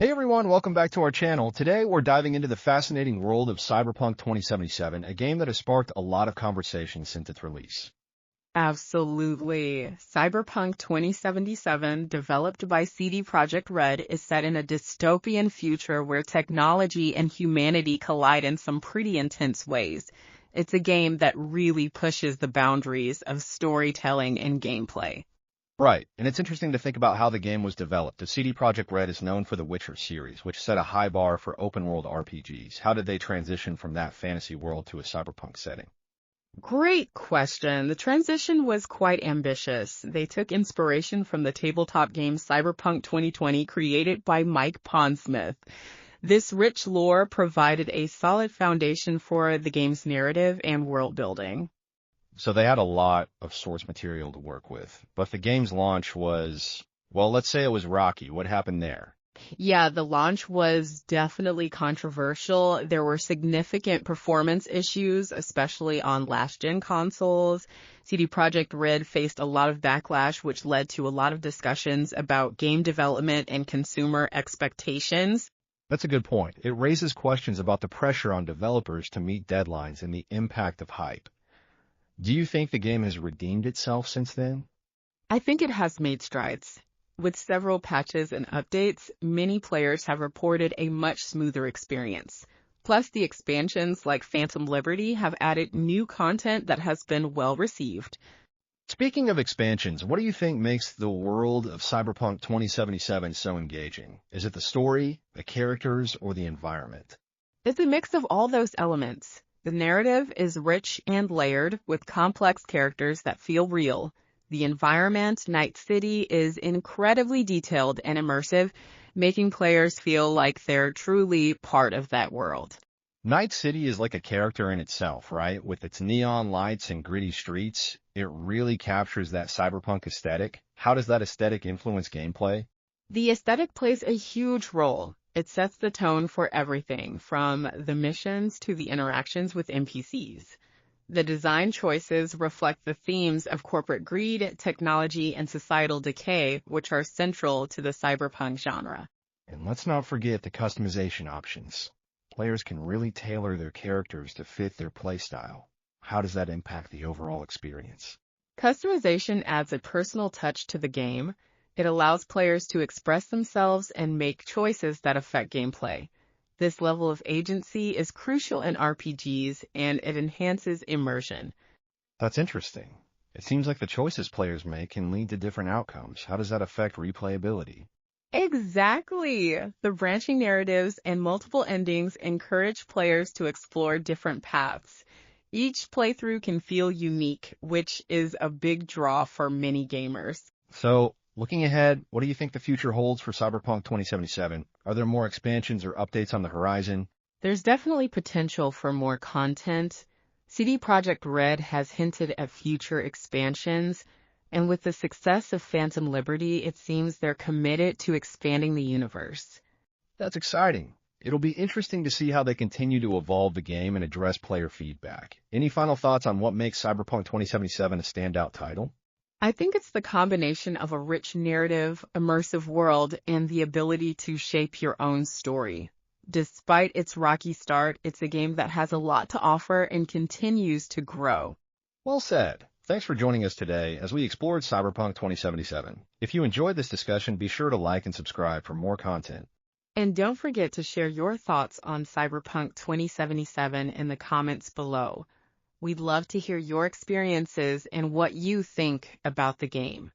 Hey everyone, welcome back to our channel. Today we're diving into the fascinating world of Cyberpunk 2077, a game that has sparked a lot of conversation since its release. Absolutely. Cyberpunk 2077, developed by CD Projekt Red, is set in a dystopian future where technology and humanity collide in some pretty intense ways. It's a game that really pushes the boundaries of storytelling and gameplay. Right, and it's interesting to think about how the game was developed. The CD Projekt Red is known for the Witcher series, which set a high bar for open-world RPGs. How did they transition from that fantasy world to a cyberpunk setting? Great question. The transition was quite ambitious. They took inspiration from the tabletop game Cyberpunk 2020 created by Mike Pondsmith. This rich lore provided a solid foundation for the game's narrative and world building. So they had a lot of source material to work with, but the game's launch was, well, let's say it was rocky. What happened there? Yeah, the launch was definitely controversial. There were significant performance issues, especially on last-gen consoles. CD Projekt Red faced a lot of backlash, which led to a lot of discussions about game development and consumer expectations. That's a good point. It raises questions about the pressure on developers to meet deadlines and the impact of hype. Do you think the game has redeemed itself since then? I think it has made strides. With several patches and updates, many players have reported a much smoother experience. Plus, the expansions like Phantom Liberty have added new content that has been well received. Speaking of expansions, what do you think makes the world of Cyberpunk 2077 so engaging? Is it the story, the characters, or the environment? It's a mix of all those elements. The narrative is rich and layered with complex characters that feel real. The environment, Night City, is incredibly detailed and immersive, making players feel like they're truly part of that world. Night City is like a character in itself, right? With its neon lights and gritty streets, it really captures that cyberpunk aesthetic. How does that aesthetic influence gameplay? The aesthetic plays a huge role. It sets the tone for everything, from the missions to the interactions with NPCs. The design choices reflect the themes of corporate greed, technology, and societal decay, which are central to the cyberpunk genre. And let's not forget the customization options. Players can really tailor their characters to fit their playstyle. How does that impact the overall experience? Customization adds a personal touch to the game. It allows players to express themselves and make choices that affect gameplay. This level of agency is crucial in RPGs, and it enhances immersion. That's interesting. It seems like the choices players make can lead to different outcomes. How does that affect replayability? Exactly. The branching narratives and multiple endings encourage players to explore different paths. Each playthrough can feel unique, which is a big draw for many gamers. So, looking ahead, what do you think the future holds for Cyberpunk 2077? Are there more expansions or updates on the horizon? There's definitely potential for more content. CD Projekt Red has hinted at future expansions, and with the success of Phantom Liberty, it seems they're committed to expanding the universe. That's exciting. It'll be interesting to see how they continue to evolve the game and address player feedback. Any final thoughts on what makes Cyberpunk 2077 a standout title? I think it's the combination of a rich narrative, immersive world, and the ability to shape your own story. Despite its rocky start, it's a game that has a lot to offer and continues to grow. Well said. Thanks for joining us today as we explored Cyberpunk 2077. If you enjoyed this discussion, be sure to like and subscribe for more content. And don't forget to share your thoughts on Cyberpunk 2077 in the comments below. We'd love to hear your experiences and what you think about the game.